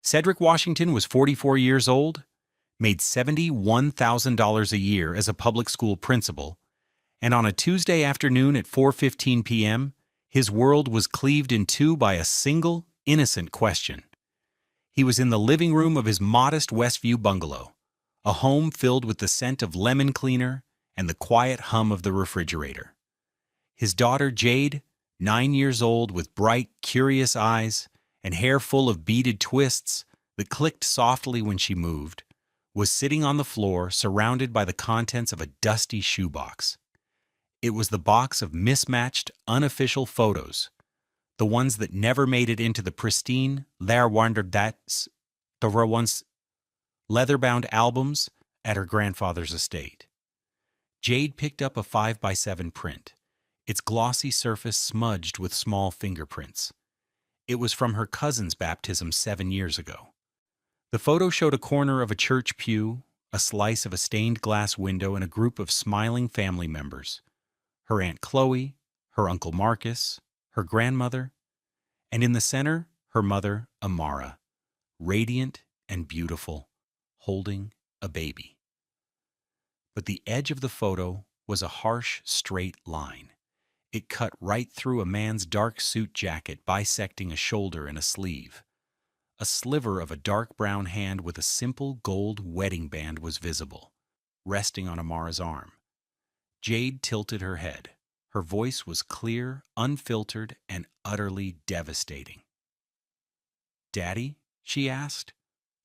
Cedric Washington was 44 years old, made $71,000 a year as a public school principal, and on a Tuesday afternoon at 4:15 p.m., his world was cleaved in two by a single, innocent question. He was in the living room of his modest Westview bungalow, a home filled with the scent of lemon cleaner and the quiet hum of the refrigerator. His daughter Jade, 9 years old with bright, curious eyes and hair full of beaded twists that clicked softly when she moved, was sitting on the floor surrounded by the contents of a dusty shoebox. It was the box of mismatched, unofficial photos, the ones that never made it into the pristine Leerwanderdat's, the once leather-bound albums at her grandfather's estate. Jade picked up a 5x7 print, its glossy surface smudged with small fingerprints. It was from her cousin's baptism 7 years ago. The photo showed a corner of a church pew, a slice of a stained glass window, and a group of smiling family members. Her Aunt Chloe, her Uncle Marcus, her grandmother, and in the center, her mother, Amara, radiant and beautiful, holding a baby. But the edge of the photo was a harsh, straight line. It cut right through a man's dark suit jacket, bisecting a shoulder and a sleeve. A sliver of a dark brown hand with a simple gold wedding band was visible, resting on Amara's arm. Jade tilted her head. Her voice was clear, unfiltered, and utterly devastating. "Daddy?" she asked,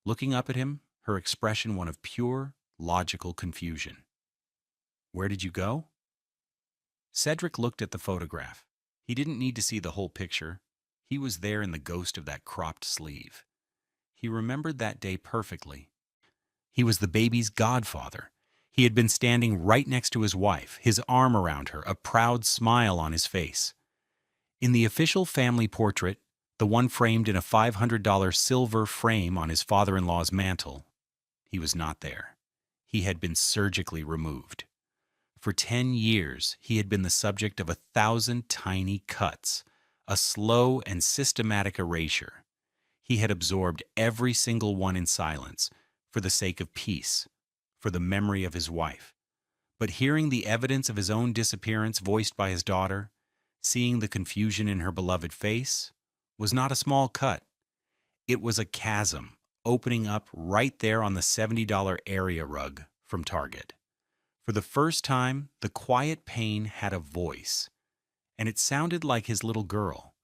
looking up at him, her expression one of pure, logical confusion. "Where did you go?" Cedric looked at the photograph. He didn't need to see the whole picture. He was there in the ghost of that cropped sleeve. He remembered that day perfectly. He was the baby's godfather. He had been standing right next to his wife, his arm around her, a proud smile on his face. In the official family portrait, the one framed in a $500 silver frame on his father-in-law's mantel, he was not there. He had been surgically removed. For 10 years, he had been the subject of 1,000 tiny cuts, a slow and systematic erasure. He had absorbed every single one in silence, for the sake of peace, for the memory of his wife. But hearing the evidence of his own disappearance voiced by his daughter, seeing the confusion in her beloved face, was not a small cut. It was a chasm opening up right there on the $70 area rug from Target. For the first time, the quiet pain had a voice, and it sounded like his little girl.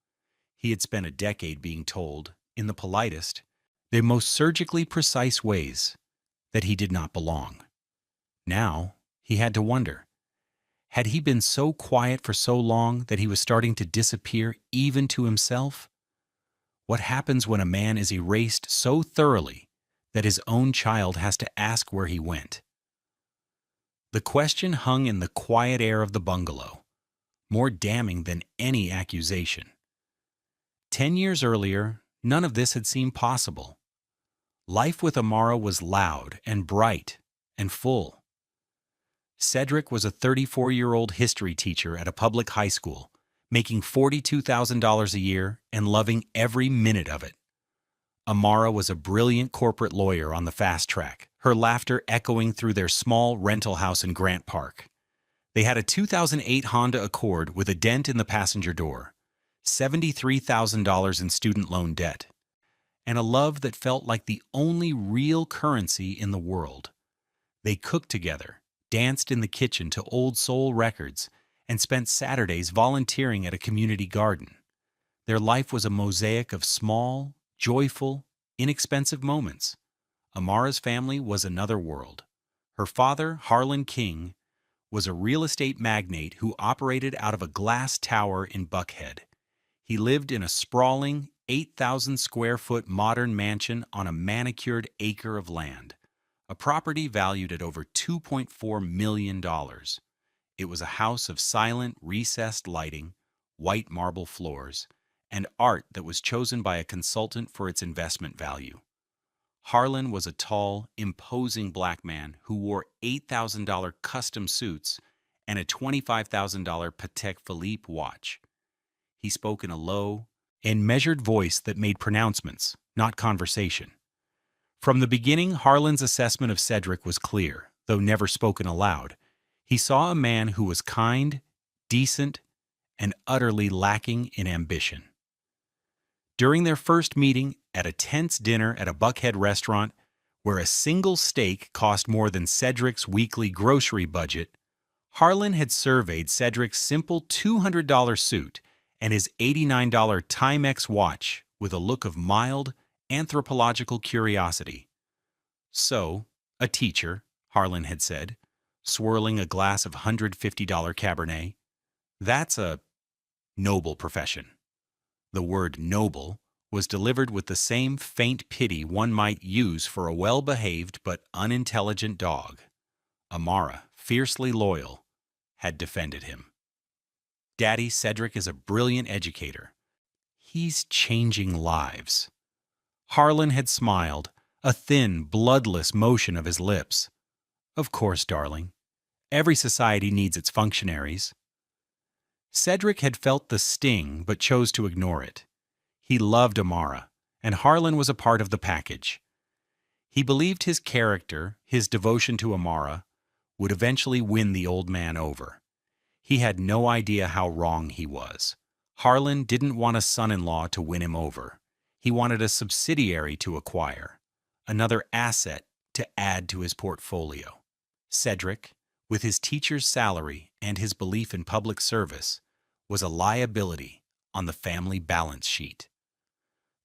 He had spent a decade being told, in the politest, the most surgically precise ways, that he did not belong. Now, he had to wonder, had he been so quiet for so long that he was starting to disappear even to himself? What happens when a man is erased so thoroughly that his own child has to ask where he went? The question hung in the quiet air of the bungalow, more damning than any accusation. 10 years earlier, none of this had seemed possible. Life with Amara was loud and bright and full. Cedric was a 34-year-old history teacher at a public high school, making $42,000 a year and loving every minute of it. Amara was a brilliant corporate lawyer on the fast track, her laughter echoing through their small rental house in Grant Park. They had a 2008 Honda Accord with a dent in the passenger door, $73,000 in student loan debt, and a love that felt like the only real currency in the world. They cooked together, danced in the kitchen to old soul records, and spent Saturdays volunteering at a community garden. Their life was a mosaic of small, joyful, inexpensive moments. Amara's family was another world. Her father, Harlan King, was a real estate magnate who operated out of a glass tower in Buckhead. He lived in a sprawling, 8,000 square foot modern mansion on a manicured acre of land, a property valued at over $2.4 million. It was a house of silent, recessed lighting, white marble floors, and art that was chosen by a consultant for its investment value. Harlan was a tall, imposing black man who wore $8,000 custom suits and a $25,000 Patek Philippe watch. He spoke in a low and measured voice that made pronouncements, not conversation. From the beginning, Harlan's assessment of Cedric was clear, though never spoken aloud. He saw a man who was kind, decent, and utterly lacking in ambition. During their first meeting at a tense dinner at a Buckhead restaurant, where a single steak cost more than Cedric's weekly grocery budget, Harlan had surveyed Cedric's simple $200 suit and his $89 Timex watch with a look of mild, anthropological curiosity. "So, a teacher," Harlan had said, swirling a glass of $150 Cabernet. "That's a noble profession." The word noble was delivered with the same faint pity one might use for a well-behaved but unintelligent dog. Amara, fiercely loyal, had defended him. "Daddy, Cedric is a brilliant educator. He's changing lives." Harlan had smiled, a thin, bloodless motion of his lips. "Of course, darling. Every society needs its functionaries." Cedric had felt the sting but chose to ignore it. He loved Amara, and Harlan was a part of the package. He believed his character, his devotion to Amara, would eventually win the old man over. He had no idea how wrong he was. Harlan didn't want a son-in-law to win him over. He wanted a subsidiary to acquire, another asset to add to his portfolio. Cedric, with his teacher's salary and his belief in public service, was a liability on the family balance sheet.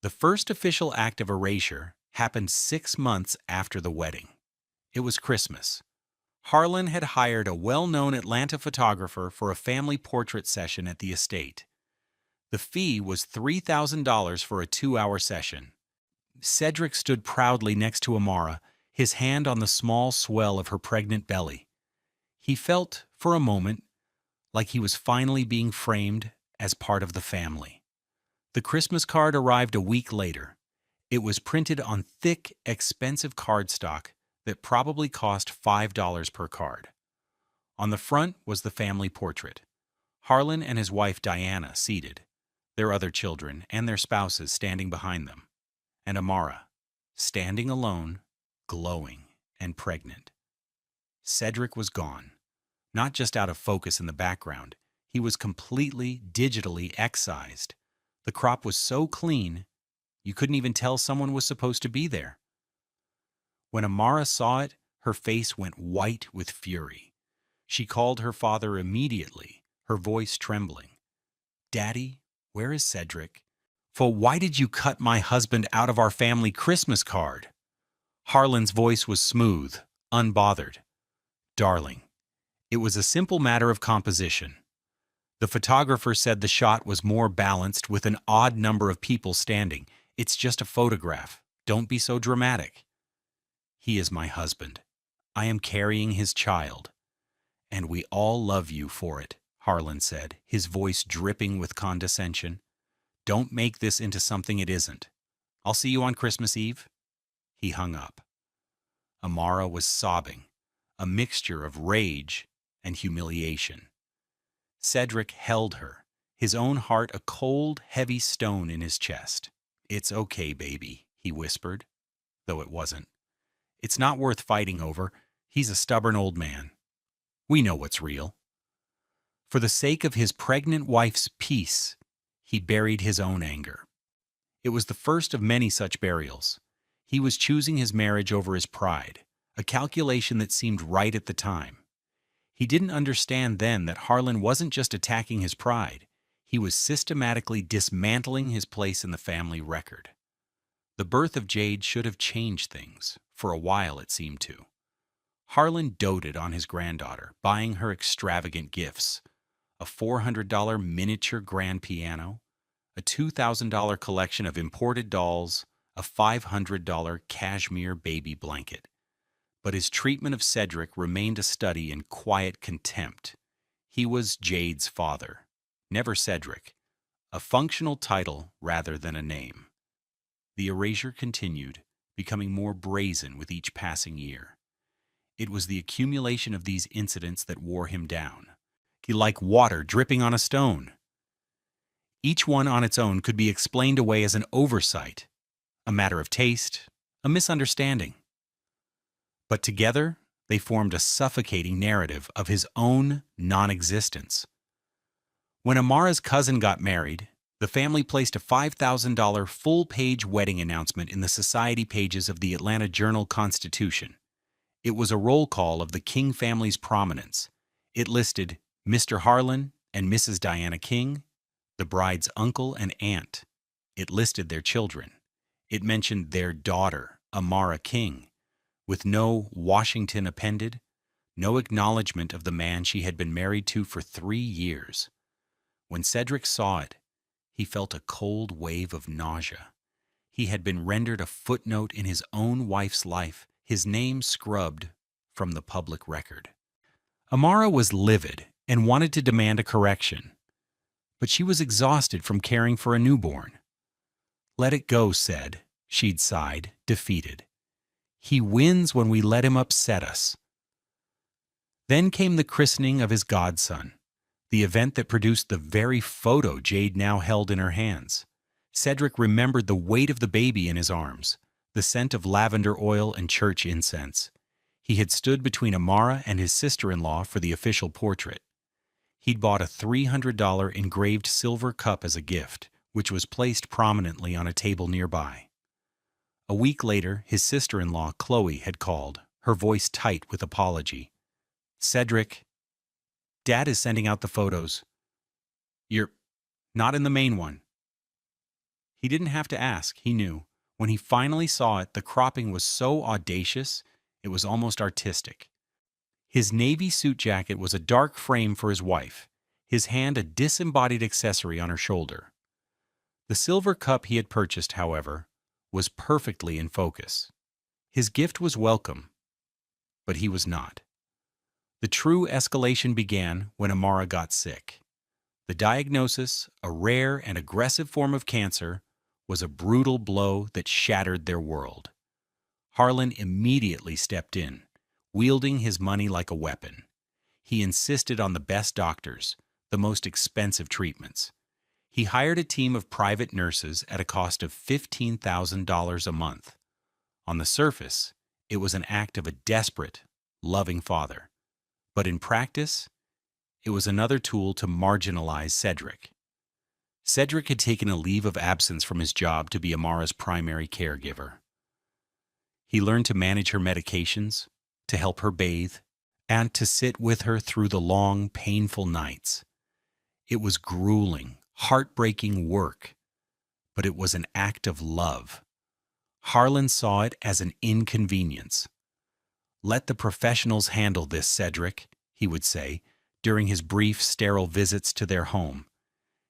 The first official act of erasure happened 6 months after the wedding. It was Christmas. Harlan had hired a well-known Atlanta photographer for a family portrait session at the estate. The fee was $3,000 for a 2-hour session. Cedric stood proudly next to Amara, his hand on the small swell of her pregnant belly. He felt, for a moment, like he was finally being framed as part of the family. The Christmas card arrived a week later. It was printed on thick, expensive cardstock that probably cost $5 per card. On the front was the family portrait. Harlan and his wife Diana seated, their other children and their spouses standing behind them, and Amara, standing alone, glowing and pregnant. Cedric was gone. Not just out of focus in the background, he was completely digitally excised. The crop was so clean, you couldn't even tell someone was supposed to be there. When Amara saw it, her face went white with fury. She called her father immediately, her voice trembling. "Daddy, where is Cedric? For why did you cut my husband out of our family Christmas card?" Harlan's voice was smooth, unbothered. "Darling, it was a simple matter of composition. The photographer said the shot was more balanced with an odd number of people standing. It's just a photograph. Don't be so dramatic." "He is my husband. I am carrying his child. And we all love you for it," Harlan said, his voice dripping with condescension. "Don't make this into something it isn't. I'll see you on Christmas Eve." He hung up. Amara was sobbing, a mixture of rage and humiliation. Cedric held her, his own heart a cold, heavy stone in his chest. "It's okay, baby," he whispered, though it wasn't. "It's not worth fighting over. He's a stubborn old man. We know what's real." For the sake of his pregnant wife's peace, he buried his own anger. It was the first of many such burials. He was choosing his marriage over his pride, a calculation that seemed right at the time. He didn't understand then that Harlan wasn't just attacking his pride, he was systematically dismantling his place in the family record. The birth of Jade should have changed things, for a while it seemed to. Harlan doted on his granddaughter, buying her extravagant gifts: a $400 miniature grand piano, a $2,000 collection of imported dolls, a $500 cashmere baby blanket. But his treatment of Cedric remained a study in quiet contempt. He was Jade's father, never Cedric, a functional title rather than a name. The erasure continued, becoming more brazen with each passing year. It was the accumulation of these incidents that wore him down, like water dripping on a stone. Each one on its own could be explained away as an oversight, a matter of taste, a misunderstanding. But together, they formed a suffocating narrative of his own non-existence. When Amara's cousin got married, the family placed a $5,000 full-page wedding announcement in the society pages of the Atlanta Journal-Constitution. It was a roll call of the King family's prominence. It listed Mr. Harlan and Mrs. Diana King, the bride's uncle and aunt. It listed their children. It mentioned their daughter, Amara King, with no Washington appended, no acknowledgement of the man she had been married to for 3 years. When Cedric saw it, he felt a cold wave of nausea. He had been rendered a footnote in his own wife's life, his name scrubbed from the public record. Amara was livid and wanted to demand a correction, but she was exhausted from caring for a newborn. "Let it go," she'd sighed, defeated. "He wins when we let him upset us." Then came the christening of his godson, the event that produced the very photo Jade now held in her hands. Cedric remembered the weight of the baby in his arms, the scent of lavender oil and church incense. He had stood between Amara and his sister-in-law for the official portrait. He'd bought a $300 engraved silver cup as a gift, which was placed prominently on a table nearby. A week later, his sister-in-law, Chloe, had called, her voice tight with apology. "Cedric, Dad is sending out the photos. You're not in the main one." He didn't have to ask, he knew. When he finally saw it, the cropping was so audacious, it was almost artistic. His navy suit jacket was a dark frame for his wife, his hand a disembodied accessory on her shoulder. The silver cup he had purchased, however, was perfectly in focus. His gift was welcome, but he was not. The true escalation began when Amara got sick. The diagnosis, a rare and aggressive form of cancer, was a brutal blow that shattered their world. Harlan immediately stepped in, wielding his money like a weapon. He insisted on the best doctors, the most expensive treatments. He hired a team of private nurses at a cost of $15,000 a month. On the surface, it was an act of a desperate, loving father. But in practice, it was another tool to marginalize Cedric. Cedric had taken a leave of absence from his job to be Amara's primary caregiver. He learned to manage her medications, to help her bathe, and to sit with her through the long, painful nights. It was grueling, heartbreaking work, but it was an act of love. Harlan saw it as an inconvenience. "Let the professionals handle this, Cedric," he would say, during his brief, sterile visits to their home,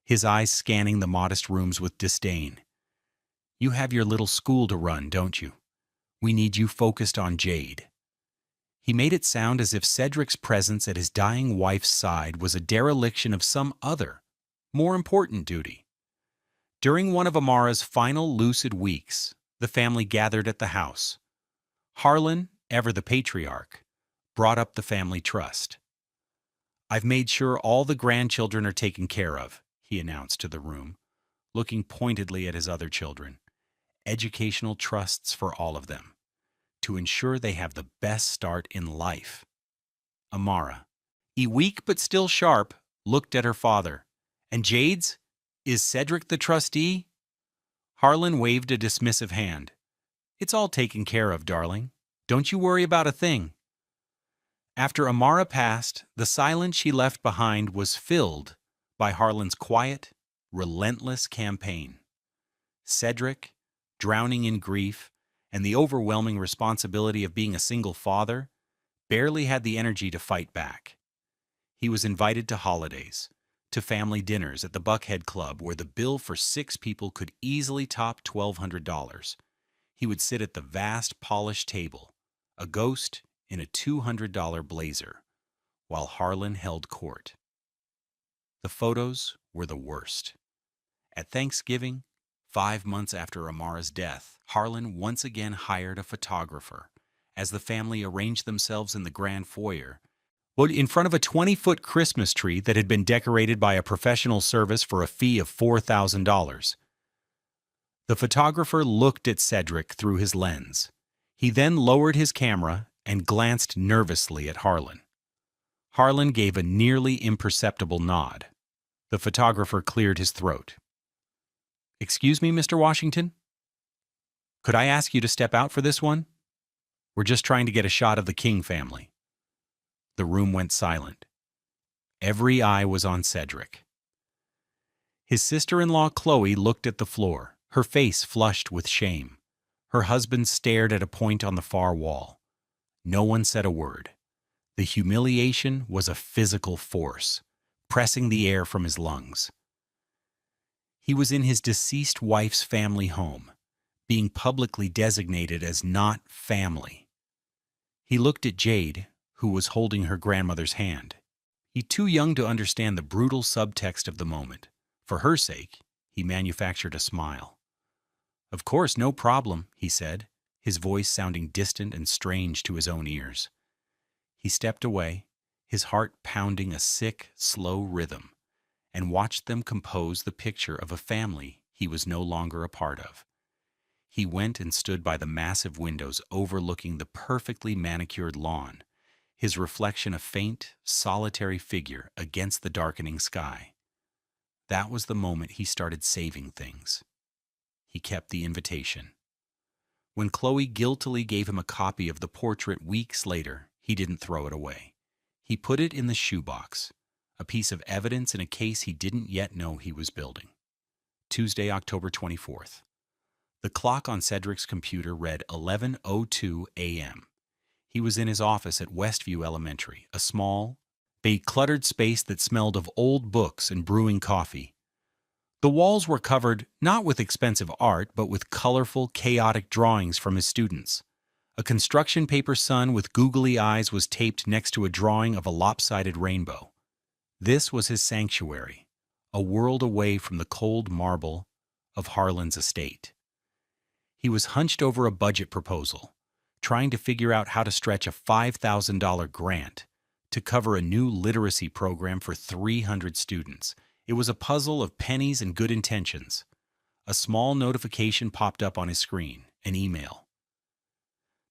his eyes scanning the modest rooms with disdain. "You have your little school to run, don't you? We need you focused on Jade." He made it sound as if Cedric's presence at his dying wife's side was a dereliction of some other, more important duty. During one of Amara's final lucid weeks, the family gathered at the house. Harlan, ever the patriarch, brought up the family trust. "I've made sure all the grandchildren are taken care of," he announced to the room, looking pointedly at his other children. "Educational trusts for all of them, to ensure they have the best start in life." Amara, weak but still sharp, looked at her father. "And Jade's? Is Cedric the trustee?" Harlan waved a dismissive hand. "It's all taken care of, darling. Don't you worry about a thing." After Amara passed, the silence she left behind was filled by Harlan's quiet, relentless campaign. Cedric, drowning in grief and the overwhelming responsibility of being a single father, barely had the energy to fight back. He was invited to holidays, to family dinners at the Buckhead Club where the bill for 6 people could easily top $1,200. He would sit at the vast polished table, a ghost in a $200 blazer, while Harlan held court. The photos were the worst. At Thanksgiving, 5 months after Amara's death, Harlan once again hired a photographer. As the family arranged themselves in the grand foyer, in front of a 20-foot Christmas tree that had been decorated by a professional service for a fee of $4,000. The photographer looked at Cedric through his lens. He then lowered his camera and glanced nervously at Harlan. Harlan gave a nearly imperceptible nod. The photographer cleared his throat. "Excuse me, Mr. Washington? Could I ask you to step out for this one? We're just trying to get a shot of the King family." The room went silent. Every eye was on Cedric. His sister-in-law Chloe looked at the floor, her face flushed with shame. Her husband stared at a point on the far wall. No one said a word. The humiliation was a physical force, pressing the air from his lungs. He was in his deceased wife's family home, being publicly designated as not family. He looked at Jade, who was holding her grandmother's hand. He too young to understand the brutal subtext of the moment. For her sake, he manufactured a smile. "Of course, no problem," he said, his voice sounding distant and strange to his own ears. He stepped away, his heart pounding a sick, slow rhythm, and watched them compose the picture of a family he was no longer a part of. He went and stood by the massive windows overlooking the perfectly manicured lawn, his reflection a faint, solitary figure against the darkening sky. That was the moment he started saving things. He kept the invitation. When Chloe guiltily gave him a copy of the portrait weeks later, he didn't throw it away. He put it in the shoebox, a piece of evidence in a case he didn't yet know he was building. Tuesday, October 24th. The clock on Cedric's computer read 11:02 a.m. He was in his office at Westview Elementary, a small, cluttered space that smelled of old books and brewing coffee. The walls were covered not with expensive art, but with colorful, chaotic drawings from his students. A construction paper sun with googly eyes was taped next to a drawing of a lopsided rainbow. This was his sanctuary, a world away from the cold marble of Harlan's estate. He was hunched over a budget proposal, trying to figure out how to stretch a $5,000 grant to cover a new literacy program for 300 students. It was a puzzle of pennies and good intentions. A small notification popped up on his screen, an email.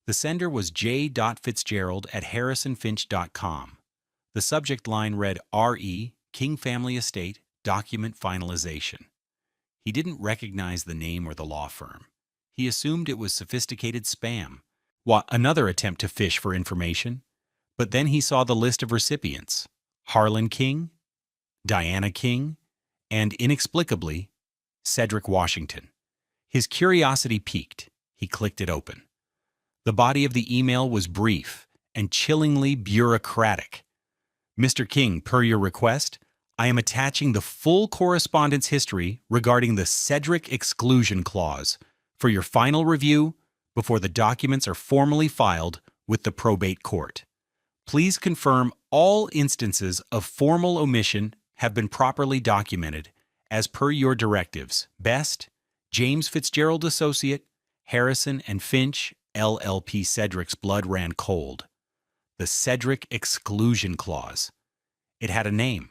The sender was j.fitzgerald@harrisonfinch.com. The subject line read R.E., King Family Estate, Document Finalization. He didn't recognize the name or the law firm. He assumed it was sophisticated spam, another attempt to fish for information. But then he saw the list of recipients: Harlan King, Diana King, and, inexplicably, Cedric Washington. His curiosity piqued. He clicked it open. The body of the email was brief and chillingly bureaucratic. "Mr. King, per your request, I am attaching the full correspondence history regarding the Cedric exclusion clause for your final review before the documents are formally filed with the probate court. Please confirm all instances of formal omission have been properly documented as per your directives. Best, James Fitzgerald Associate, Harrison and Finch, LLP." Cedric's blood ran cold. The Cedric exclusion clause. It had a name.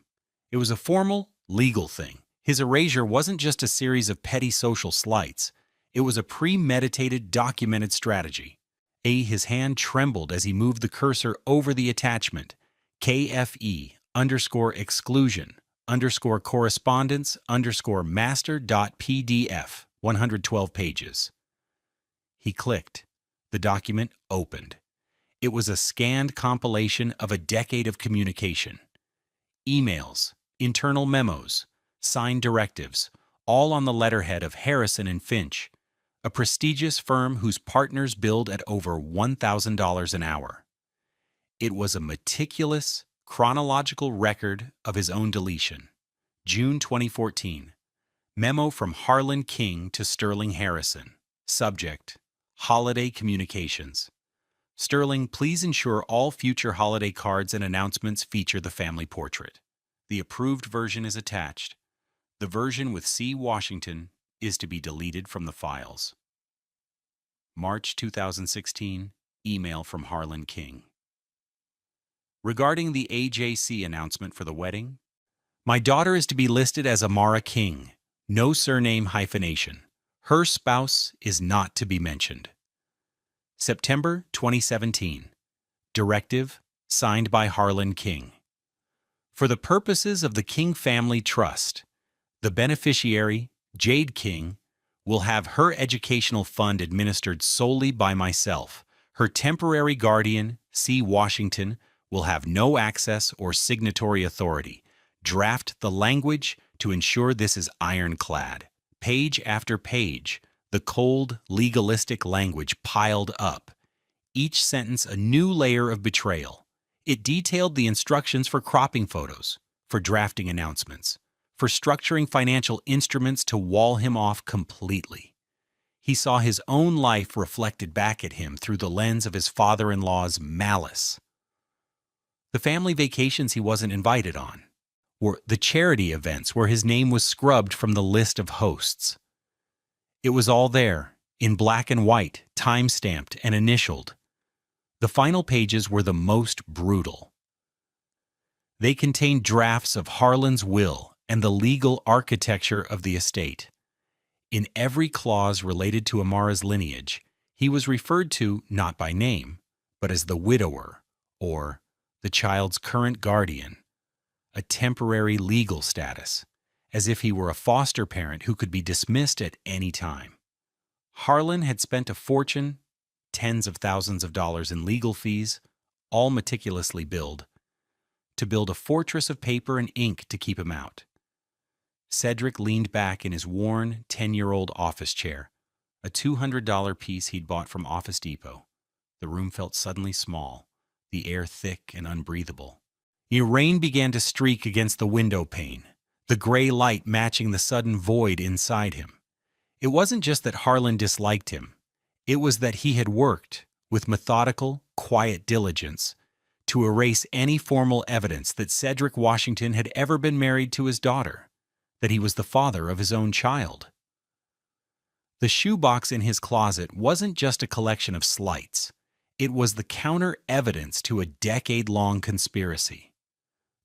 It was a formal, legal thing. His erasure wasn't just a series of petty social slights. It was a premeditated, documented strategy. His hand trembled as he moved the cursor over the attachment. KFE_correspondence_master.pdf, 112 pages. He clicked. The document opened. It was a scanned compilation of a decade of communication. Emails, internal memos, signed directives, all on the letterhead of Harrison and Finch, a prestigious firm whose partners billed at over $1,000 an hour. It was a meticulous, chronological record of his own deletion. June 2014. Memo from Harlan King to Sterling Harrison. Subject: Holiday Communications. Sterling, please ensure all future holiday cards and announcements feature the family portrait. The approved version is attached. The version with C. Washington is to be deleted from the files. March 2016, email from Harlan King. Regarding the AJC announcement for the wedding, my daughter is to be listed as Amara King, no surname hyphenation. Her spouse is not to be mentioned. September 2017. Directive signed by Harlan King. For the purposes of the King Family Trust, the beneficiary, Jade King, will have her educational fund administered solely by myself. Her temporary guardian, C. Washington, will have no access or signatory authority. Draft the language to ensure this is ironclad. Page after page, the cold, legalistic language piled up, each sentence a new layer of betrayal. It detailed the instructions for cropping photos, for drafting announcements, for structuring financial instruments to wall him off completely. He saw his own life reflected back at him through the lens of his father-in-law's malice. The family vacations he wasn't invited on, or the charity events where his name was scrubbed from the list of hosts. It was all there, in black and white, time-stamped and initialed. The final pages were the most brutal. They contained drafts of Harlan's will and the legal architecture of the estate. In every clause related to Amara's lineage, he was referred to not by name, but as the widower, or the child's current guardian, a temporary legal status, as if he were a foster parent who could be dismissed at any time. Harlan had spent a fortune, tens of thousands of dollars in legal fees, all meticulously billed, to build a fortress of paper and ink to keep him out. Cedric leaned back in his worn, 10-year-old office chair, a $200 piece he'd bought from Office Depot. The room felt suddenly small, the air thick and unbreathable. Rain began to streak against the window pane, the gray light matching the sudden void inside him. It wasn't just that Harlan disliked him. It was that he had worked, with methodical, quiet diligence, to erase any formal evidence that Cedric Washington had ever been married to his daughter, that he was the father of his own child. The shoebox in his closet wasn't just a collection of slights. It was the counter-evidence to a decade-long conspiracy.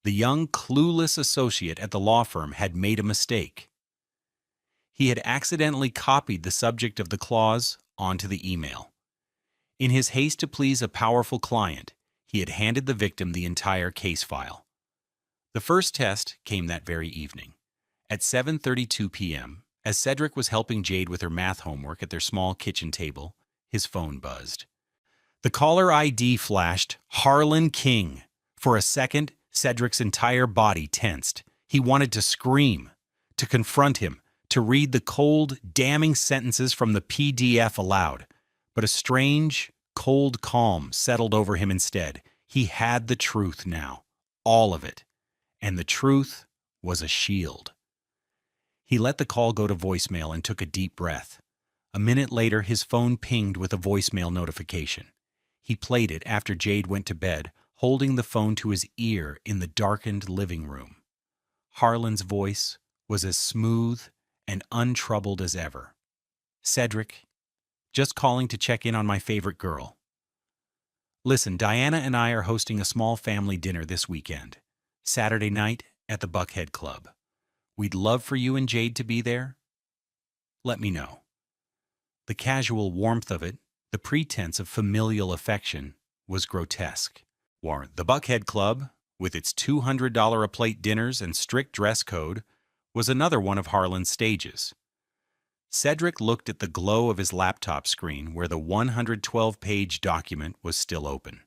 The young, clueless associate at the law firm had made a mistake. He had accidentally copied the subject of the clause onto the email. In his haste to please a powerful client, he had handed the victim the entire case file. The first test came that very evening. At 7:32 p.m., as Cedric was helping Jade with her math homework at their small kitchen table, his phone buzzed. The caller ID flashed, Harlan King. For a second, Cedric's entire body tensed. He wanted to scream, to confront him, to read the cold, damning sentences from the PDF aloud. But a strange, cold calm settled over him instead. He had the truth now, all of it. And the truth was a shield. He let the call go to voicemail and took a deep breath. A minute later, his phone pinged with a voicemail notification. He played it after Jade went to bed, holding the phone to his ear in the darkened living room. Harlan's voice was as smooth and untroubled as ever. Cedric, just calling to check in on my favorite girl. Listen, Diana and I are hosting a small family dinner this weekend, Saturday night at the Buckhead Club. We'd love for you and Jade to be there. Let me know. The casual warmth of it, the pretense of familial affection, was grotesque. The Buckhead Club, with its $200 a plate dinners and strict dress code, was another one of Harlan's stages. Cedric looked at the glow of his laptop screen where the 112-page document was still open.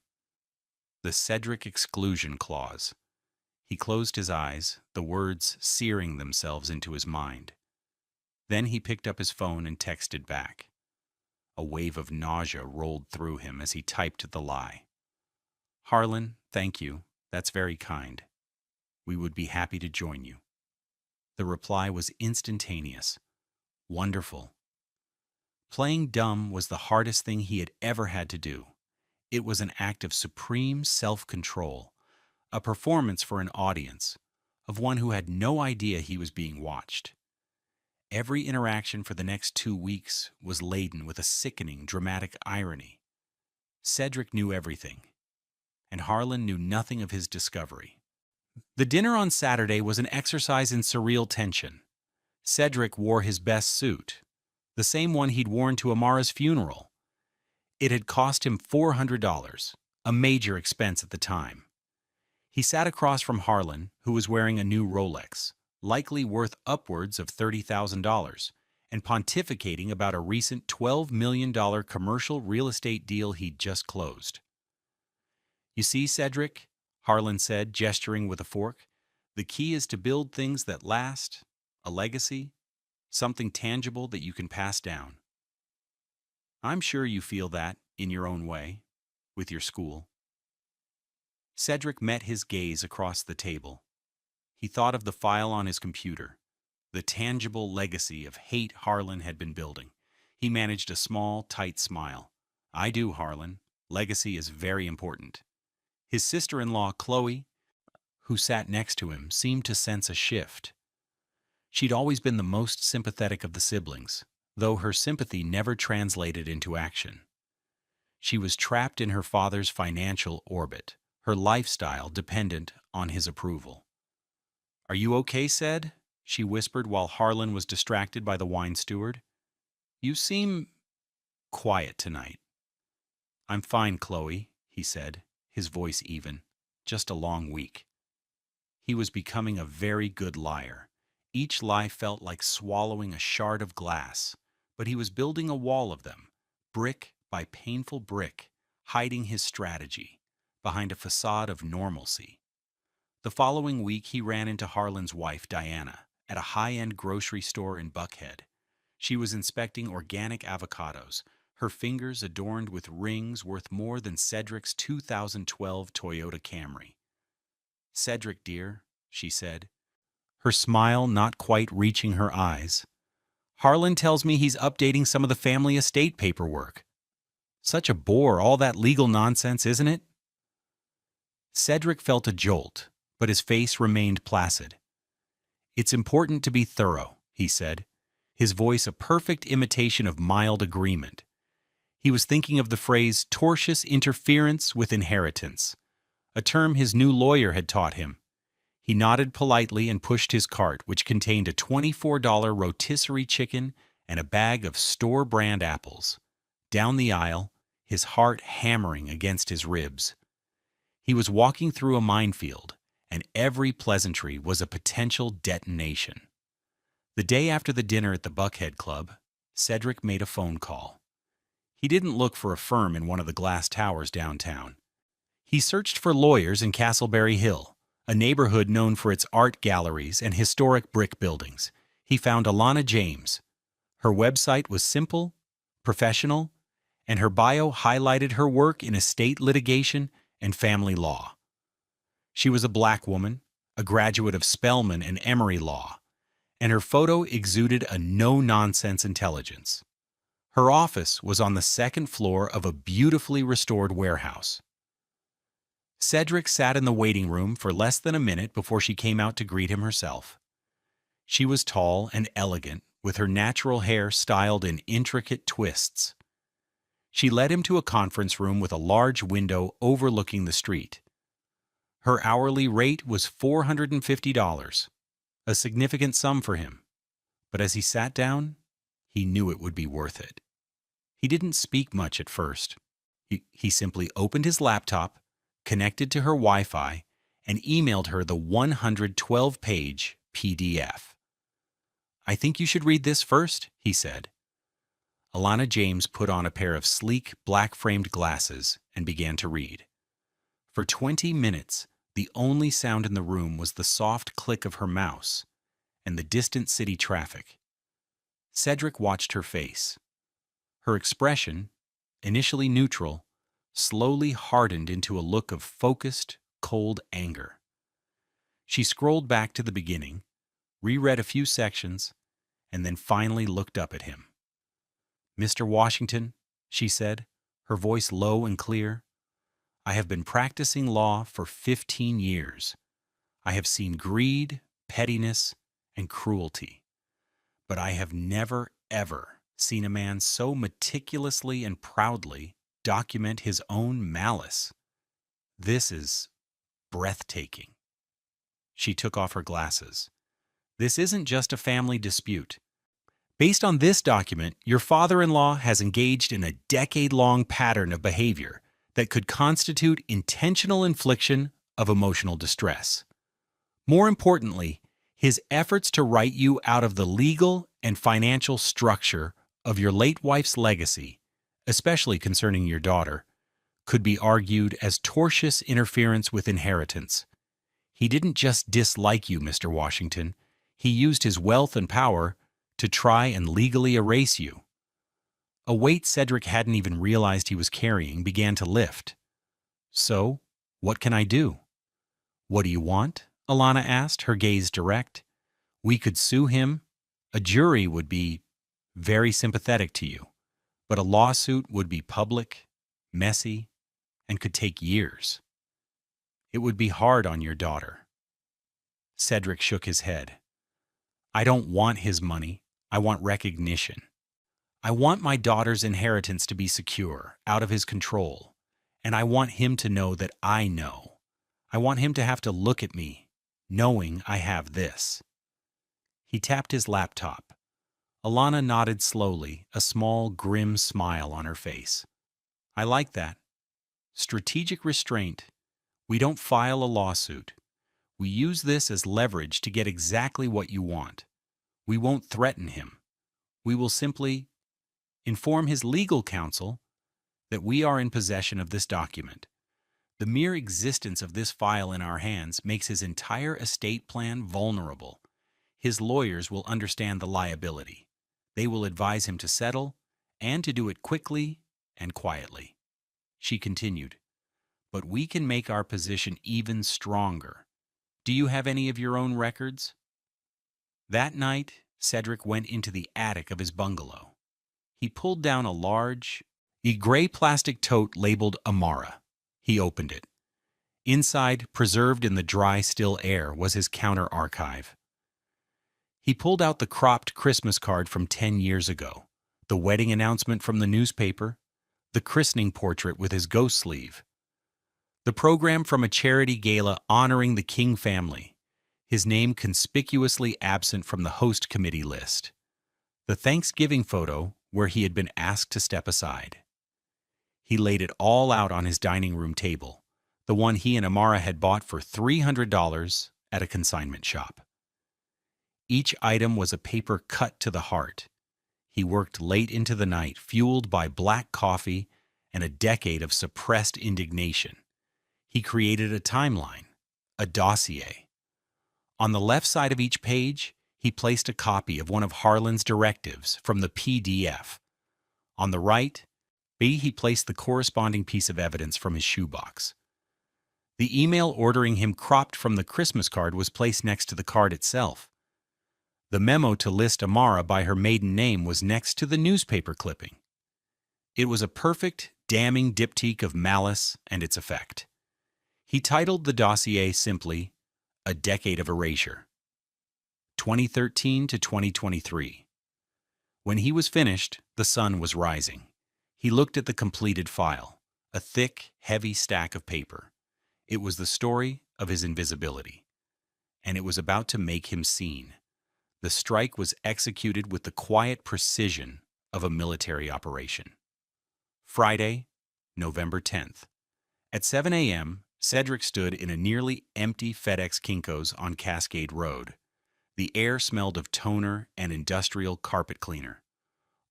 The Cedric exclusion clause. He closed his eyes, the words searing themselves into his mind. Then he picked up his phone and texted back. A wave of nausea rolled through him as he typed the lie. Harlan, thank you. That's very kind. We would be happy to join you. The reply was instantaneous. Wonderful. Playing dumb was the hardest thing he had ever had to do. It was an act of supreme self-control, a performance for an audience, of one who had no idea he was being watched. Every interaction for the next 2 weeks was laden with a sickening, dramatic irony. Cedric knew everything, and Harlan knew nothing of his discovery. The dinner on Saturday was an exercise in surreal tension. Cedric wore his best suit, the same one he'd worn to Amara's funeral. It had cost him $400, a major expense at the time. He sat across from Harlan, who was wearing a new Rolex, likely worth upwards of $30,000, and pontificating about a recent $12 million commercial real estate deal he'd just closed. "You see, Cedric," Harlan said, gesturing with a fork, "the key is to build things that last, a legacy, something tangible that you can pass down. I'm sure you feel that, in your own way, with your school." Cedric met his gaze across the table. He thought of the file on his computer, the tangible legacy of hate Harlan had been building. He managed a small, tight smile. "I do, Harlan. Legacy is very important." His sister-in-law, Chloe, who sat next to him, seemed to sense a shift. She'd always been the most sympathetic of the siblings, though her sympathy never translated into action. She was trapped in her father's financial orbit, her lifestyle dependent on his approval. "Are you okay, Ced?" she whispered while Harlan was distracted by the wine steward. "You seem quiet tonight." "I'm fine, Chloe," he said, his voice even. "Just a long week." He was becoming a very good liar. Each lie felt like swallowing a shard of glass, but he was building a wall of them, brick by painful brick, hiding his strategy behind a facade of normalcy. The following week, he ran into Harlan's wife, Diana, at a high-end grocery store in Buckhead. She was inspecting organic avocados, her fingers adorned with rings worth more than Cedric's 2012 Toyota Camry. "Cedric, dear," she said, her smile not quite reaching her eyes, "Harlan tells me he's updating some of the family estate paperwork. Such a bore, all that legal nonsense, isn't it?" Cedric felt a jolt, but his face remained placid. "It's important to be thorough," he said, his voice a perfect imitation of mild agreement. He was thinking of the phrase tortious interference with inheritance, a term his new lawyer had taught him. He nodded politely and pushed his cart, which contained a $24 rotisserie chicken and a bag of store-brand apples, down the aisle, his heart hammering against his ribs. He was walking through a minefield, and every pleasantry was a potential detonation. The day after the dinner at the Buckhead Club, Cedric made a phone call. He didn't look for a firm in one of the glass towers downtown. He searched for lawyers in Castleberry Hill, a neighborhood known for its art galleries and historic brick buildings. He found Alana James. Her website was simple, professional, and her bio highlighted her work in estate litigation and family law. She was a black woman, a graduate of Spelman and Emory Law, and her photo exuded a no-nonsense intelligence. Her office was on the second floor of a beautifully restored warehouse. Cedric sat in the waiting room for less than a minute before she came out to greet him herself. She was tall and elegant, with her natural hair styled in intricate twists. She led him to a conference room with a large window overlooking the street. Her hourly rate was $450, a significant sum for him. But as he sat down, he knew it would be worth it. He didn't speak much at first. He simply opened his laptop, connected to her Wi-Fi, and emailed her the 112-page PDF. "I think you should read this first," he said. Alana James put on a pair of sleek, black-framed glasses and began to read. For 20 minutes, the only sound in the room was the soft click of her mouse and the distant city traffic. Cedric watched her face. Her expression, initially neutral, slowly hardened into a look of focused, cold anger. She scrolled back to the beginning, reread a few sections, and then finally looked up at him. "Mr. Washington," she said, her voice low and clear, "I have been practicing law for 15 years. I have seen greed, pettiness, and cruelty. But I have never, ever seen a man so meticulously and proudly document his own malice. This is breathtaking." She took off her glasses. "This isn't just a family dispute. Based on this document, your father-in-law has engaged in a decade-long pattern of behavior that could constitute intentional infliction of emotional distress. More importantly, his efforts to write you out of the legal and financial structure of your late wife's legacy, especially concerning your daughter, could be argued as tortious interference with inheritance. He didn't just dislike you, Mr. Washington. He used his wealth and power to try and legally erase you. A weight Cedric hadn't even realized he was carrying began to lift. So, what can I do? What do you want? Alana asked, her gaze direct. We could sue him. A jury would be very sympathetic to you, but a lawsuit would be public, messy, and could take years. It would be hard on your daughter. Cedric shook his head. I don't want his money. I want recognition. I want my daughter's inheritance to be secure, out of his control, and I want him to know that I know. I want him to have to look at me, knowing I have this. He tapped his laptop. Alana nodded slowly, a small, grim smile on her face. I like that. Strategic restraint. We don't file a lawsuit. We use this as leverage to get exactly what you want. We won't threaten him. We will simply inform his legal counsel that we are in possession of this document. The mere existence of this file in our hands makes his entire estate plan vulnerable. His lawyers will understand the liability. They will advise him to settle and to do it quickly and quietly. She continued, but we can make our position even stronger. Do you have any of your own records? That night, Cedric went into the attic of his bungalow. He pulled down a large, gray plastic tote labeled Amara. He opened it. Inside, preserved in the dry, still air, was his counter archive. He pulled out the cropped Christmas card from 10 years ago, the wedding announcement from the newspaper, the christening portrait with his ghost sleeve, the program from a charity gala honoring the King family, his name conspicuously absent from the host committee list, the Thanksgiving photo where he had been asked to step aside. He laid it all out on his dining room table, the one he and Amara had bought for $300 at a consignment shop. Each item was a paper cut to the heart. He worked late into the night, fueled by black coffee and a decade of suppressed indignation. He created a timeline, a dossier. On the left side of each page, he placed a copy of one of Harlan's directives from the PDF. On the right, he placed the corresponding piece of evidence from his shoebox. The email ordering him cropped from the Christmas card was placed next to the card itself. The memo to list Amara by her maiden name was next to the newspaper clipping. It was a perfect, damning diptyque of malice and its effect. He titled the dossier simply, A Decade of Erasure. 2013 to 2023. When he was finished, the sun was rising. He looked at the completed file, a thick, heavy stack of paper. It was the story of his invisibility, and it was about to make him seen. The strike was executed with the quiet precision of a military operation. Friday, November 10th. At 7 a.m., Cedric stood in a nearly empty FedEx Kinko's on Cascade Road. The air smelled of toner and industrial carpet cleaner.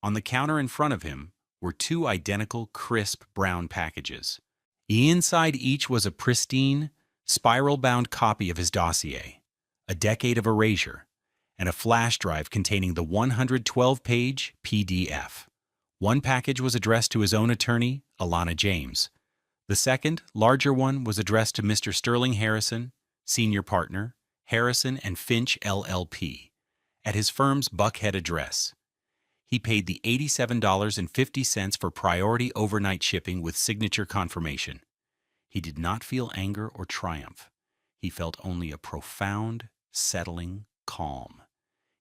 On the counter in front of him were two identical, crisp brown packages. Inside each was a pristine, spiral-bound copy of his dossier, A Decade of Erasure, and a flash drive containing the 112-page PDF. One package was addressed to his own attorney, Alana James. The second, larger one, was addressed to Mr. Sterling Harrison, senior partner, Harrison and Finch LLP, at his firm's Buckhead address. He paid the $87.50 for priority overnight shipping with signature confirmation. He did not feel anger or triumph. He felt only a profound, settling calm.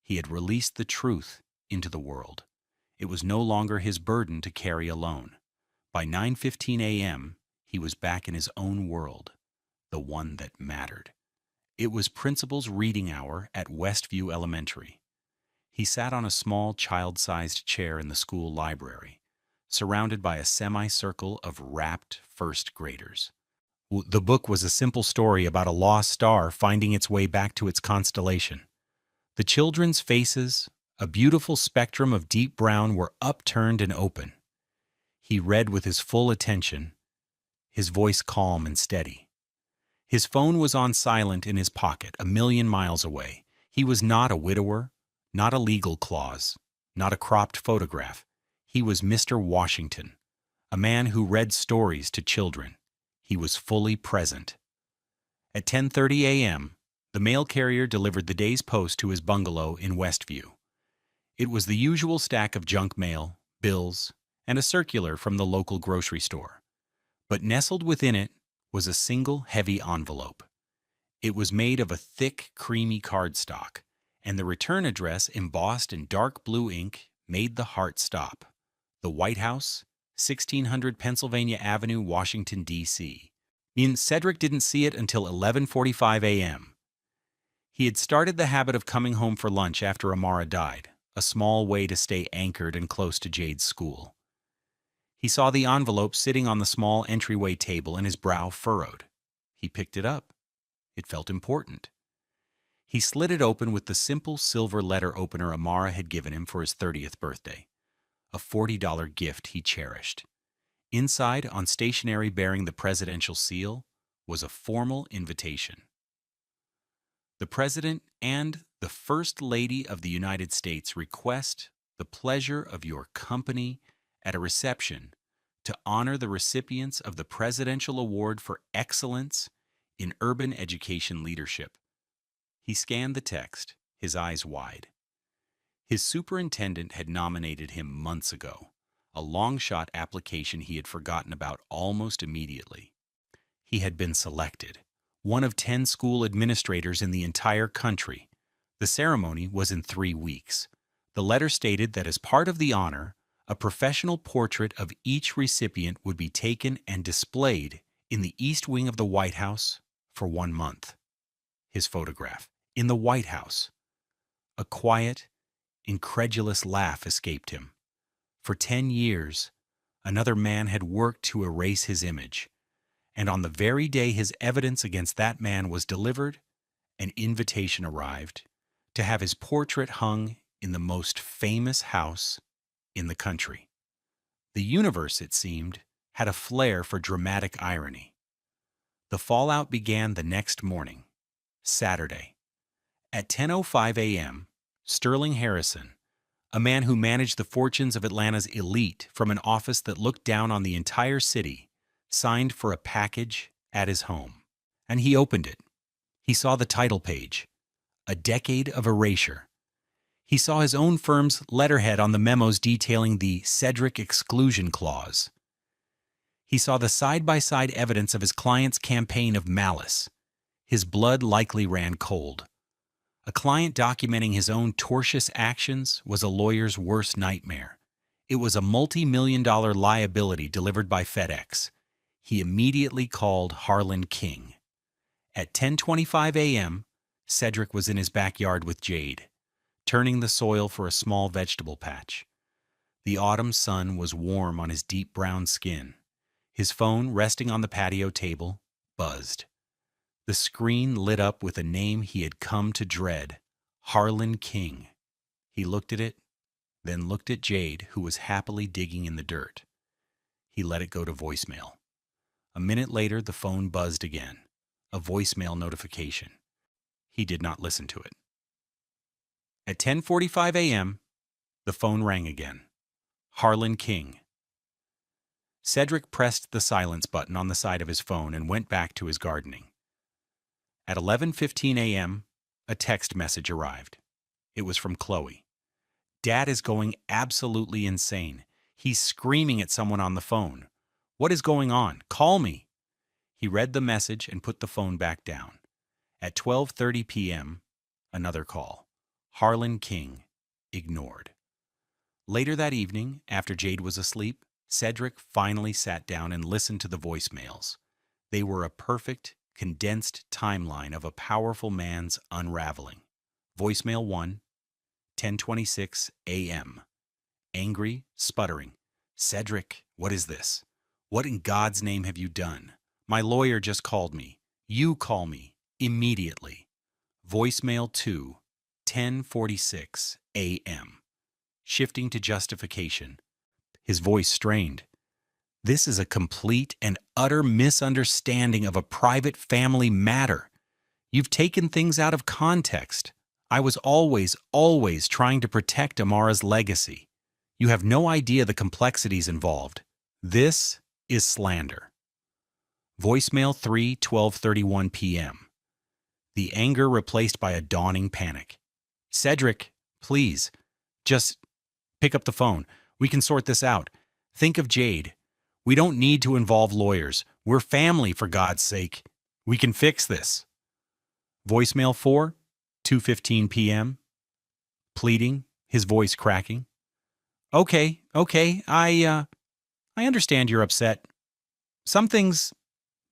He had released the truth into the world. It was no longer his burden to carry alone. By 9:15 a.m., he was back in his own world, the one that mattered. It was Principal's reading hour at Westview Elementary. He sat on a small child-sized chair in the school library, surrounded by a semicircle of rapt first graders. The book was a simple story about a lost star finding its way back to its constellation. The children's faces, a beautiful spectrum of deep brown, were upturned and open. He read with his full attention, his voice calm and steady. His phone was on silent in his pocket, a million miles away. He was not a widower, not a legal clause, not a cropped photograph. He was Mr. Washington, a man who read stories to children. He was fully present. At 10:30 a.m., the mail carrier delivered the day's post to his bungalow in Westview. It was the usual stack of junk mail, bills, and a circular from the local grocery store. But nestled within it was a single heavy envelope. It was made of a thick, creamy cardstock, and the return address embossed in dark blue ink made the heart stop. The White House, 1600 Pennsylvania Avenue, Washington, D.C. Cedric didn't see it until 11:45 a.m. He had started the habit of coming home for lunch after Amara died, a small way to stay anchored and close to Jade's school. He saw the envelope sitting on the small entryway table and his brow furrowed. He picked it up. It felt important. He slid it open with the simple silver letter opener Amara had given him for his 30th birthday, a $40 gift he cherished. Inside, on stationery bearing the presidential seal, was a formal invitation. The President and the First Lady of the United States request the pleasure of your company at a reception to honor the recipients of the Presidential Award for Excellence in Urban Education Leadership. He scanned the text, his eyes wide. His superintendent had nominated him months ago, a long-shot application he had forgotten about almost immediately. He had been selected, one of 10 school administrators in the entire country. The ceremony was in 3 weeks. The letter stated that as part of the honor, a professional portrait of each recipient would be taken and displayed in the East Wing of the White House for 1 month. His photograph, in the White House. A quiet, incredulous laugh escaped him. For 10 years, another man had worked to erase his image, and on the very day his evidence against that man was delivered, an invitation arrived to have his portrait hung in the most famous house in the country. The universe, it seemed, had a flair for dramatic irony. The fallout began the next morning, Saturday. At 10:05 a.m., Sterling Harrison, a man who managed the fortunes of Atlanta's elite from an office that looked down on the entire city, signed for a package at his home. And he opened it. He saw the title page, A Decade of Erasure. He saw his own firm's letterhead on the memos detailing the Cedric Exclusion Clause. He saw the side-by-side evidence of his client's campaign of malice. His blood likely ran cold. A client documenting his own tortious actions was a lawyer's worst nightmare. It was a multi-million-dollar liability delivered by FedEx. He immediately called Harlan King. At 10:25 a.m., Cedric was in his backyard with Jade, turning the soil for a small vegetable patch. The autumn sun was warm on his deep brown skin. His phone, resting on the patio table, buzzed. The screen lit up with a name he had come to dread, Harlan King. He looked at it, then looked at Jade, who was happily digging in the dirt. He let it go to voicemail. A minute later, the phone buzzed again, a voicemail notification. He did not listen to it. At 10:45 a.m., the phone rang again. Harlan King. Cedric pressed the silence button on the side of his phone and went back to his gardening. At 11:15 a.m., a text message arrived. It was from Chloe. Dad is going absolutely insane. He's screaming at someone on the phone. What is going on? Call me. He read the message and put the phone back down. At 12:30 p.m., another call. Harlan King, ignored. Later that evening, after Jade was asleep, Cedric finally sat down and listened to the voicemails. They were a perfect, condensed timeline of a powerful man's unraveling. Voicemail 1, 10:26 a.m. Angry, sputtering. Cedric, what is this? What in God's name have you done? My lawyer just called me. You call me. Immediately. Voicemail 2, 10:46 a.m. Shifting to justification. His voice strained. This is a complete and utter misunderstanding of a private family matter. You've taken things out of context. I was always trying to protect Amara's legacy. You have no idea the complexities involved. This is slander. Voicemail 3, 12:31 p.m. The anger replaced by a dawning panic. Cedric, please, just pick up the phone. We can sort this out. Think of Jade. We don't need to involve lawyers. We're family, for God's sake. We can fix this. Voicemail 4, 2:15 p.m. Pleading, his voice cracking. Okay, I understand you're upset. Some things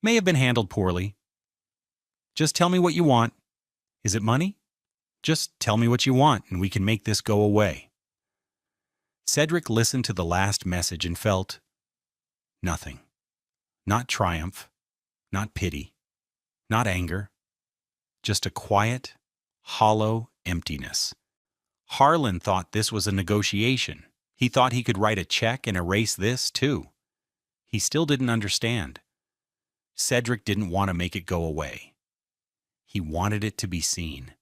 may have been handled poorly. Just tell me what you want. Is it money? Just tell me what you want and we can make this go away. Cedric listened to the last message and felt nothing. Not triumph, not pity, not anger. Just a quiet, hollow emptiness. Harlan thought this was a negotiation. He thought he could write a check and erase this, too. He still didn't understand. Cedric didn't want to make it go away. He wanted it to be seen.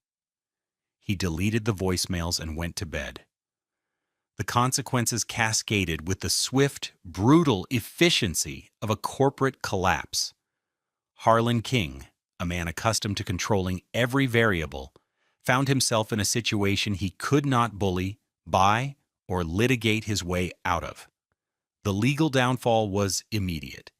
He deleted the voicemails and went to bed. The consequences cascaded with the swift, brutal efficiency of a corporate collapse. Harlan King, a man accustomed to controlling every variable, found himself in a situation he could not bully, buy, or litigate his way out of. The legal downfall was immediate.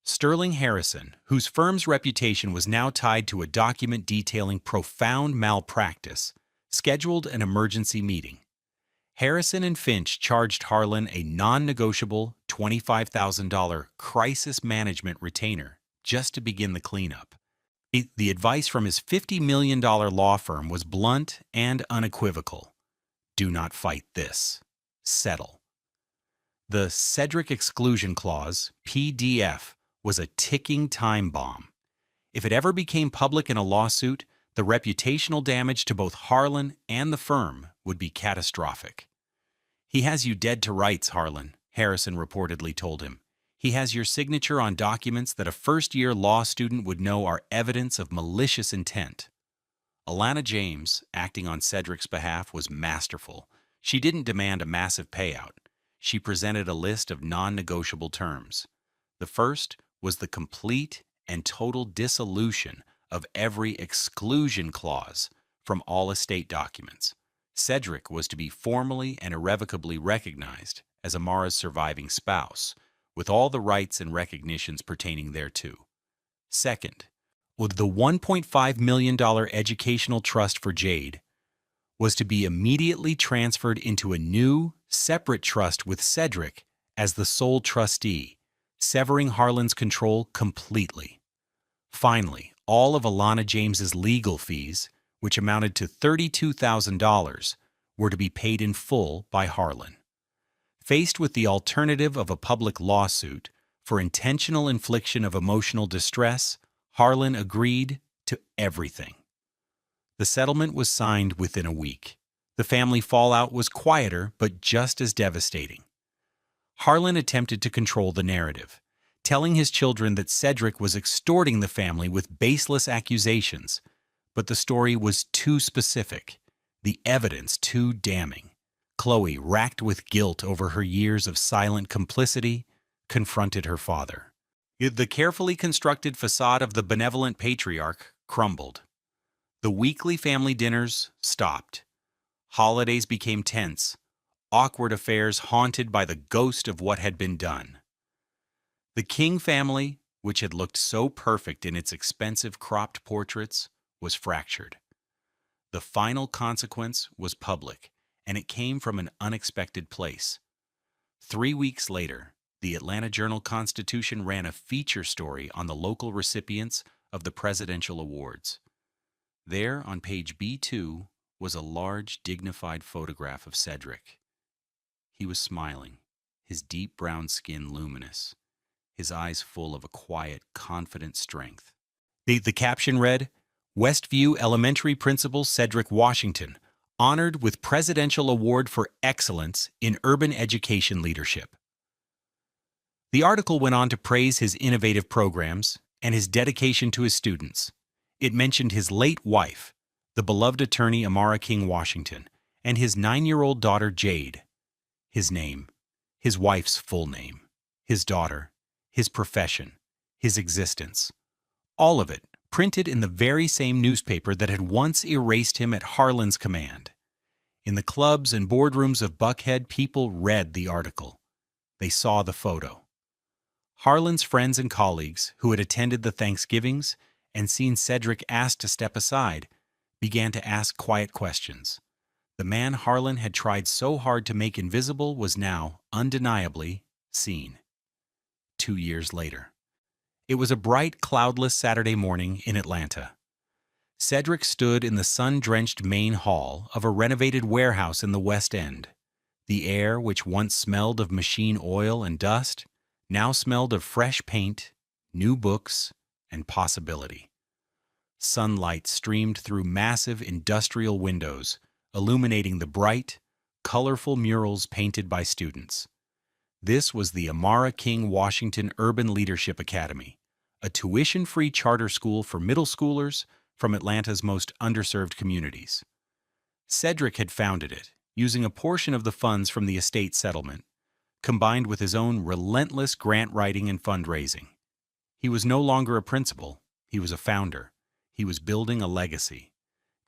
Sterling Harrison, whose firm's reputation was now tied to a document detailing profound malpractice, scheduled an emergency meeting. Harrison and Finch charged Harlan a non-negotiable $25,000 crisis management retainer just to begin the cleanup. The advice from his $50 million law firm was blunt and unequivocal. Do not fight this. Settle. The Cedric Exclusion Clause, PDF, was a ticking time bomb. If it ever became public in a lawsuit, the reputational damage to both Harlan and the firm would be catastrophic. He has you dead to rights, Harlan, Harrison reportedly told him. He has your signature on documents that a first-year law student would know are evidence of malicious intent. Alana James, acting on Cedric's behalf, was masterful. She didn't demand a massive payout. She presented a list of non-negotiable terms. The first was the complete and total dissolution of every exclusion clause from all estate documents. Cedric was to be formally and irrevocably recognized as Amara's surviving spouse, with all the rights and recognitions pertaining thereto. Second, with the $1.5 million educational trust for Jade, was to be immediately transferred into a new, separate trust with Cedric as the sole trustee, severing Harlan's control completely. Finally, all of Alana James's legal fees, which amounted to $32,000, were to be paid in full by Harlan. Faced with the alternative of a public lawsuit for intentional infliction of emotional distress, Harlan agreed to everything. The settlement was signed within a week. The family fallout was quieter but just as devastating. Harlan attempted to control the narrative, telling his children that Cedric was extorting the family with baseless accusations, but the story was too specific, the evidence too damning. Chloe, racked with guilt over her years of silent complicity, confronted her father. The carefully constructed facade of the benevolent patriarch crumbled. The weekly family dinners stopped. Holidays became tense, awkward affairs haunted by the ghost of what had been done. The King family, which had looked so perfect in its expensive cropped portraits, was fractured. The final consequence was public, and it came from an unexpected place. 3 weeks later, the Atlanta Journal-Constitution ran a feature story on the local recipients of the presidential awards. There, on page B2, was a large, dignified photograph of Cedric. He was smiling, his deep brown skin luminous, his eyes full of a quiet, confident strength. The caption read, Westview Elementary Principal Cedric Washington, honored with Presidential Award for Excellence in Urban Education Leadership. The article went on to praise his innovative programs and his dedication to his students. It mentioned his late wife, the beloved attorney Amara King Washington, and his 9-year-old daughter Jade. His name, his wife's full name, his daughter, his profession, his existence. All of it printed in the very same newspaper that had once erased him at Harlan's command. In the clubs and boardrooms of Buckhead, people read the article. They saw the photo. Harlan's friends and colleagues, who had attended the Thanksgivings and seen Cedric asked to step aside, began to ask quiet questions. The man Harlan had tried so hard to make invisible was now, undeniably, seen. 2 years later. It was a bright, cloudless Saturday morning in Atlanta. Cedric stood in the sun-drenched main hall of a renovated warehouse in the West End. The air, which once smelled of machine oil and dust, now smelled of fresh paint, new books, and possibility. Sunlight streamed through massive industrial windows, illuminating the bright, colorful murals painted by students. This was the Amara King Washington Urban Leadership Academy, a tuition-free charter school for middle schoolers from Atlanta's most underserved communities. Cedric had founded it, using a portion of the funds from the estate settlement, combined with his own relentless grant writing and fundraising. He was no longer a principal, he was a founder. He was building a legacy.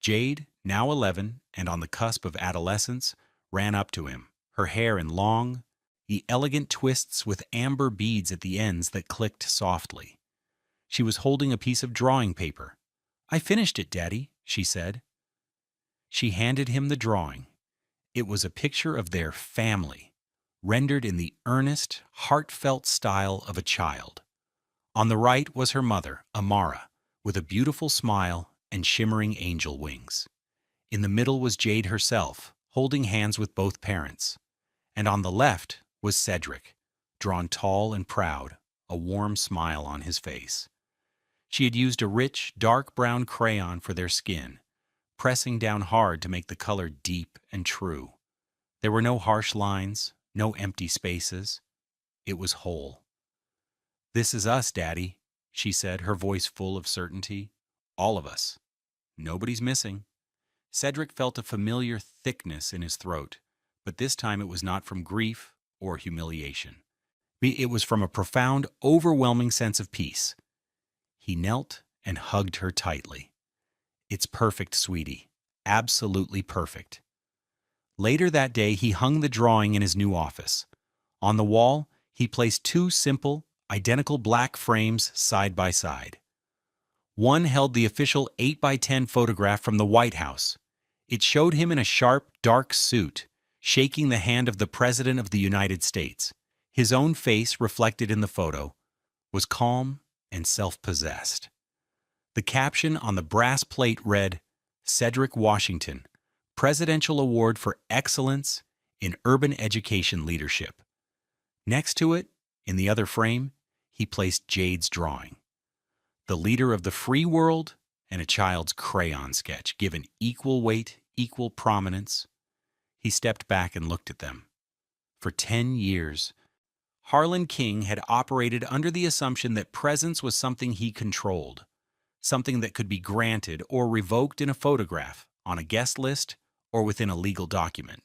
Jade, now 11 and on the cusp of adolescence, ran up to him, her hair in long, elegant twists with amber beads at the ends that clicked softly. She was holding a piece of drawing paper. "I finished it, Daddy," she said. She handed him the drawing. It was a picture of their family, rendered in the earnest, heartfelt style of a child. On the right was her mother, Amara, with a beautiful smile and shimmering angel wings. In the middle was Jade herself, holding hands with both parents. And on the left was Cedric, drawn tall and proud, a warm smile on his face. She had used a rich, dark brown crayon for their skin, pressing down hard to make the color deep and true. There were no harsh lines, no empty spaces. It was whole. "This is us, Daddy," she said, her voice full of certainty. "All of us. Nobody's missing." Cedric felt a familiar thickness in his throat, but this time it was not from grief or humiliation. It was from a profound, overwhelming sense of peace. He knelt and hugged her tightly. "It's perfect, sweetie. Absolutely perfect." Later that day, he hung the drawing in his new office. On the wall, he placed 2 simple, identical black frames side by side. One held the official 8x10 photograph from the White House. It showed him in a sharp, dark suit, shaking the hand of the President of the United States. His own face, reflected in the photo, was calm and self-possessed. The caption on the brass plate read, "Cedric Washington, Presidential Award for Excellence in Urban Education Leadership." Next to it, in the other frame, he placed Jade's drawing. The leader of the free world and a child's crayon sketch, given equal weight, equal prominence. He stepped back and looked at them. For 10 years, Harlan King had operated under the assumption that presence was something he controlled, something that could be granted or revoked in a photograph, on a guest list, or within a legal document.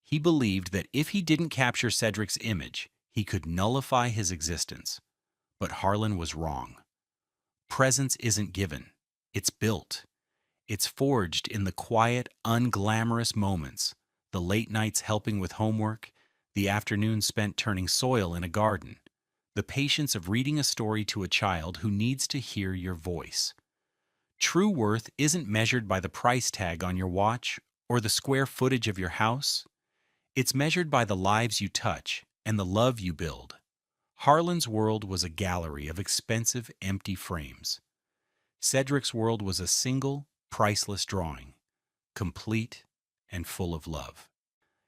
He believed that if he didn't capture Cedric's image, he could nullify his existence. But Harlan was wrong. Presence isn't given. It's built. It's forged in the quiet, unglamorous moments, the late nights helping with homework, the afternoons spent turning soil in a garden, the patience of reading a story to a child who needs to hear your voice. True worth isn't measured by the price tag on your watch or the square footage of your house. It's measured by the lives you touch and the love you build. Harlan's world was a gallery of expensive, empty frames. Cedric's world was a single, priceless drawing, complete, and full of love.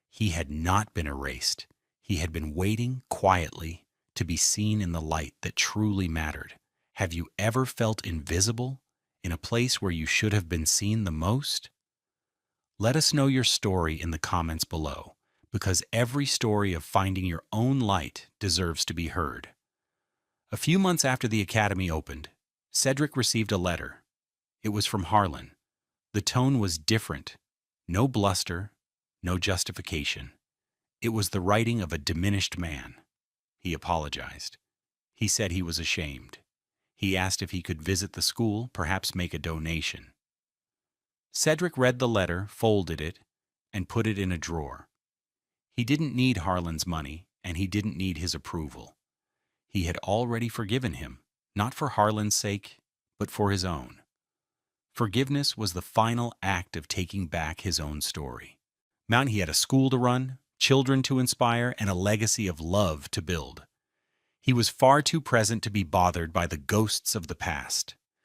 He had not been erased. He had been waiting quietly to be seen in the light that truly mattered. Have you ever felt invisible in a place where you should have been seen the most? Let us know your story in the comments below, because every story of finding your own light deserves to be heard. A few months after the academy opened, Cedric received a letter. It was from Harlan. The tone was different. No bluster, no justification. It was the writing of a diminished man. He apologized. He said he was ashamed. He asked if he could visit the school, perhaps make a donation. Cedric read the letter, folded it, and put it in a drawer. He didn't need Harlan's money, and he didn't need his approval. He had already forgiven him, not for Harlan's sake, but for his own. Forgiveness was the final act of taking back his own story. Now he had a school to run, children to inspire, and a legacy of love to build. He was far too present to be bothered by the ghosts of the past.